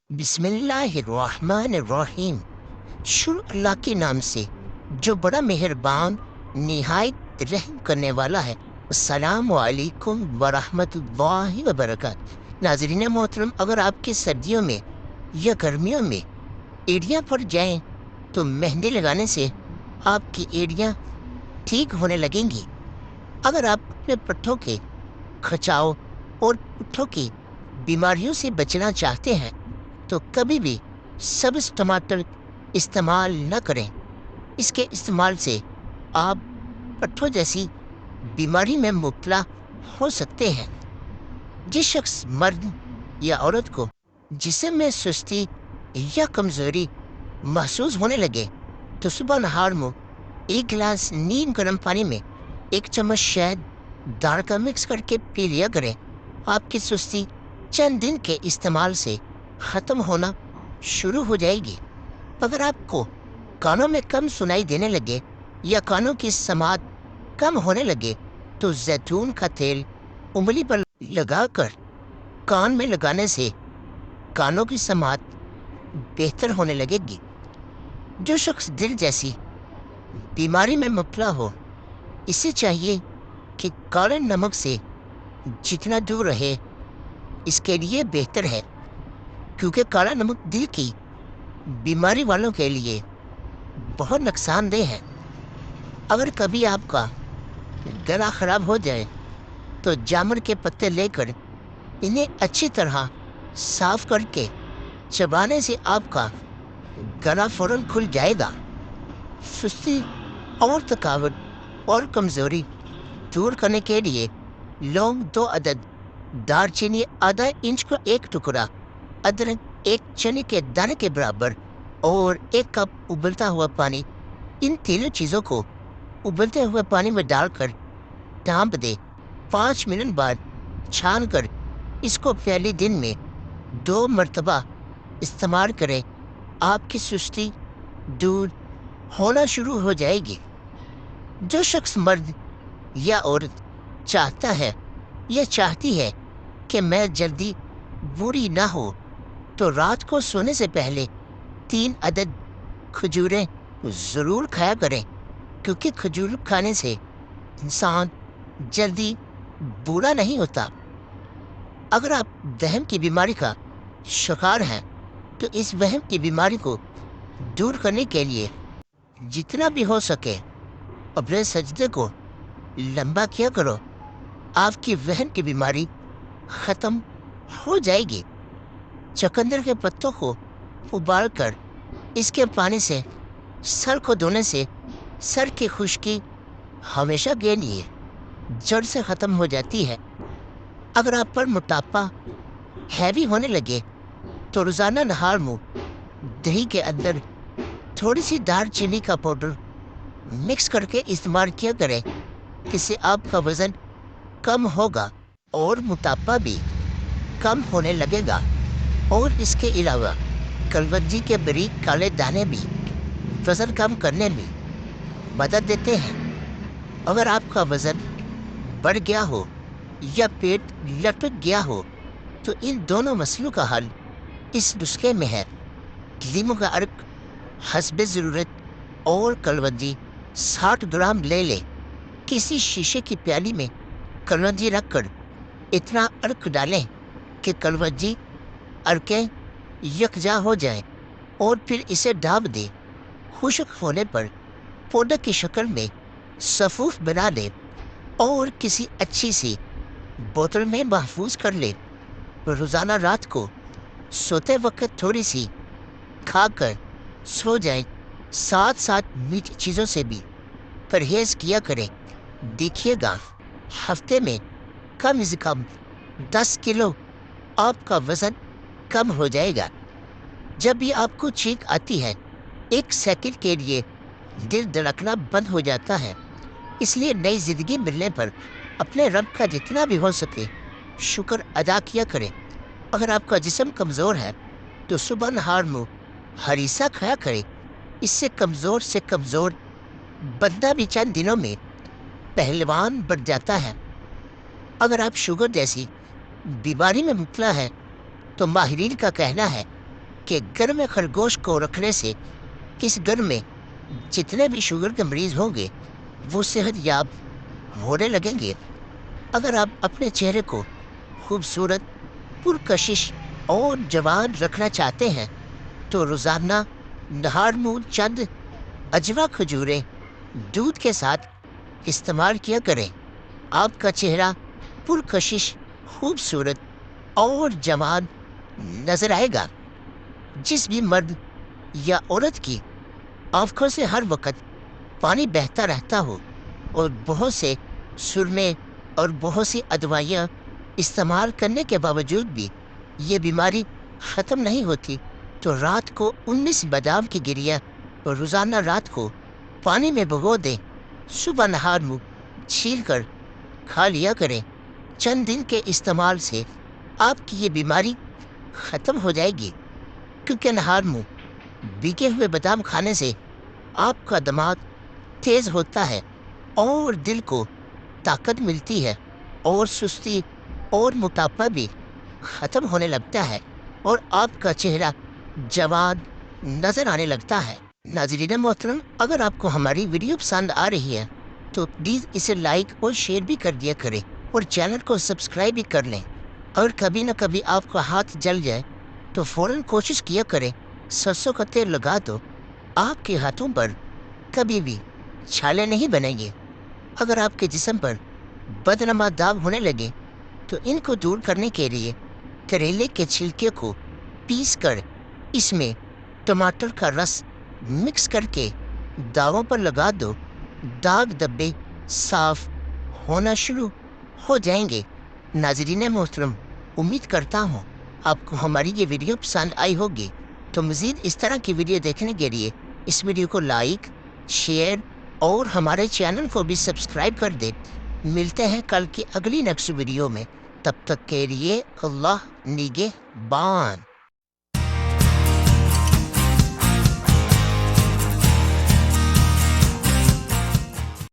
बिस्मिल्लाहिर्रहमानिर्रहीम। शुरू अल्लाह के नाम से जो बड़ा मेहरबान निहायत रहम करने वाला है। अस्सलामु अलैकुम वरहमतुल्लाहि वबरकात। नाज़रीन मोहतरम, अगर आपकी सर्दियों में या गर्मियों में एड़ियाँ फट जाएं तो मेहंदी लगाने से आपकी एड़ियाँ ठीक होने लगेंगी। अगर आप अपने पट्ठों के खिंचाव और पुट्ठों की बीमारियों से बचना चाहते हैं तो कभी भी सब्ज़ टमाटर इस्तेमाल न करें। इसके इस्तेमाल से आप पट्ठों जैसी बीमारी में मुब्तला हो सकते हैं। जिस शख्स, मर्द या औरत को जिस्म में सुस्ती या कमज़ोरी महसूस होने लगे तो सुबह नहार में एक गिलास नीम गर्म पानी में 1 चम्मच शहद डाल कर मिक्स करके पी लिया करें। आपकी सुस्ती चंद दिन के इस्तेमाल से ख़त्म होना शुरू हो जाएगी। अगर आपको कानों में कम सुनाई देने लगे या कानों की समात कम होने लगे तो जैतून का तेल उंगली पर लगाकर कान में लगाने से कानों की समात बेहतर होने लगेगी। जो शख्स दिल जैसी बीमारी में मुब्तला हो, इसे चाहिए कि काले नमक से जितना दूर रहे इसके लिए बेहतर है, क्योंकि काला नमक दिल की बीमारी वालों के लिए बहुत नुकसानदेह है। अगर कभी आपका गला ख़राब हो जाए तो जामुन के पत्ते लेकर इन्हें अच्छी तरह साफ करके चबाने से आपका गला फ़ौरन खुल जाएगा। सुस्ती और थकावट और कमज़ोरी दूर करने के लिए लौंग 2 अदद, दालचीनी आधा इंच का 1 टुकड़ा, अदरक 1 चने के दाने के बराबर और 1 कप उबलता हुआ पानी, इन तीनों चीज़ों को उबलते हुए पानी में डालकर ढाँप दें। 5 मिनट बाद छान कर इसको पहले दिन में 2 मरतबा इस्तेमाल करें। आपकी सुस्ती दूर होना शुरू हो जाएगी। जो शख्स, मर्द या औरत चाहता है या चाहती है कि मैं जल्दी बूढ़ी ना हो तो रात को सोने से पहले 3 अदद खजूरें ज़रूर खाया करें, क्योंकि खजूर खाने से इंसान जल्दी बूढ़ा नहीं होता। अगर आप वहम की बीमारी का शिकार हैं तो इस वहम की बीमारी को दूर करने के लिए जितना भी हो सके अपने सजदे को लंबा किया करो। आपकी वहम की बीमारी ख़त्म हो जाएगी। चुकंदर के पत्तों को उबालकर इसके पानी से सर को धोने से सर की खुश्की हमेशा के लिए जड़ से ख़त्म हो जाती है। अगर आप पर मोटापा हैवी होने लगे तो रोज़ाना नहार में दही के अंदर थोड़ी सी दालचीनी का पाउडर मिक्स करके इस्तेमाल किया करें। इससे आपका वज़न कम होगा और मोटापा भी कम होने लगेगा। और इसके अलावा कलवंजी के बारीक काले दाने भी वज़न कम करने में मदद देते हैं। अगर आपका वज़न बढ़ गया हो या पेट लटक गया हो तो इन दोनों मसलों का हल इस नुस्खे में है। लीमू का अर्क हस्बे ज़रूरत और कलवंजी 60 ग्राम ले लें। किसी शीशे की प्याली में कलवंजी रखकर इतना अर्क डालें कि कलवंजी अर्कें यकजा हो जाएं और फिर इसे ढाँप दें। खुश्क होने पर पाउडर की शक्ल में सफ़ूफ बना लें और किसी अच्छी सी बोतल में महफूज कर लें। रोज़ाना रात को सोते वक्त थोड़ी सी खाकर सो जाएं। साथ साथ मीठी चीज़ों से भी परहेज़ किया करें। देखिएगा, हफ्ते में कम से कम 10 किलो आपका वज़न कम हो जाएगा। जब भी आपको छींक आती है 1 सेकंड के लिए दिल धड़कना बंद हो जाता है। इसलिए नई ज़िंदगी मिलने पर अपने रब का जितना भी हो सके शुक्र अदा किया करें। अगर आपका जिस्म कमज़ोर है तो सुबह नहार में हरीसा खाया करें। इससे कमज़ोर से कमज़ोर बंदा भी चंद दिनों में पहलवान बन जाता है। अगर आप शुगर जैसी बीमारी में मुब्तला है तो माहिरीन का कहना है کہ گھر میں خرگوش کو رکھنے سے کس گھر میں جتنے بھی شوگر کے مریض ہوں گے وہ صحت یاب ہونے لگیں گے۔ اگر آپ اپنے چہرے کو خوبصورت، پرکشش اور جوان رکھنا چاہتے ہیں تو روزانہ نہار منہ چند اجوا کھجوریں دودھ کے ساتھ استعمال کیا کریں۔ آپ کا چہرہ پرکشش، خوبصورت اور جوان نظر آئے گا۔ جس بھی مرد یا عورت کی آنکھوں سے ہر وقت پانی بہتا رہتا ہو اور بہت سے سرمے اور بہت سی ادوائیاں استعمال کرنے کے باوجود بھی یہ بیماری ختم نہیں ہوتی تو رات کو 19 بادام کی گریاں روزانہ رات کو پانی میں بھگو دیں، صبح نہار منہ چھیل کر کھا لیا کریں۔ چند دن کے استعمال سے آپ کی یہ بیماری ختم ہو جائے گی، کیونکہ نہار منہ بھیگے ہوئے بادام کھانے سے آپ کا دماغ تیز ہوتا ہے اور دل کو طاقت ملتی ہے اور سستی اور موٹاپا بھی ختم ہونے لگتا ہے اور آپ کا چہرہ جوان نظر آنے لگتا ہے۔ ناظرین محترم، اگر آپ کو ہماری ویڈیو پسند آ رہی ہے تو پلیز اسے لائک اور شیئر بھی کر دیا کریں اور چینل کو سبسکرائب بھی کر لیں۔ اور کبھی نہ کبھی آپ کا ہاتھ جل جائے تو فوراً کوشش کیا کریں سرسوں کا تیل لگا دو، آپ کے ہاتھوں پر کبھی بھی چھالے نہیں بنیں گے۔ اگر آپ کے جسم پر بدنما داغ ہونے لگے تو ان کو دور کرنے کے لیے کریلے کے چھلکے کو پیس کر اس میں ٹماٹر کا رس مکس کر کے داغوں پر لگا دو، داغ دبے صاف ہونا شروع ہو جائیں گے۔ ناظرین محترم، امید کرتا ہوں آپ کو ہماری یہ ویڈیو پسند آئی ہوگی، تو مزید اس طرح کی ویڈیو دیکھنے کے لیے اس ویڈیو کو لائک، شیئر اور ہمارے چینل کو بھی سبسکرائب کر دیں۔ ملتے ہیں کل کی اگلی نیکسٹ ویڈیو میں، تب تک کے لیے اللہ نگہبان۔